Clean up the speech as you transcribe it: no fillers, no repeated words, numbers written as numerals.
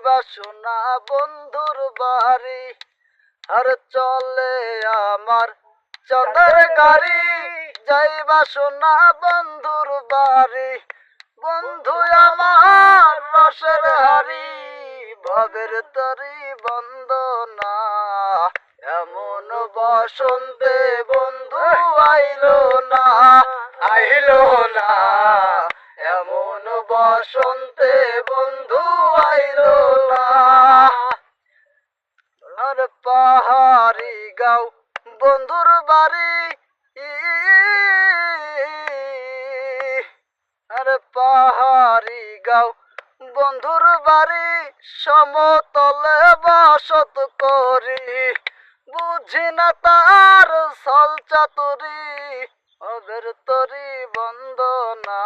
যাইবা সোনা বন্ধুর বাড়ি, আর চলে আমার চন্দ্রের গাড়ি, যাইবা সোনা বন্ধুর বাড়ি। বন্ধু আমার রসের হাড়ি, ভবের তরি বন্দনা, এমন বসন্তে বন্ধু আইলো না, আইলো না, এমন বসন্তে বন্ধু আইলো না। আর পাহাড়ি গাও বন্ধুর বাড়ি, আর পাহাড়ি গাও বন্ধুর বাড়ি, সমতলে বসত করি, বুঝি না তার সল চাতুরি, অবের তরি বন্দনা।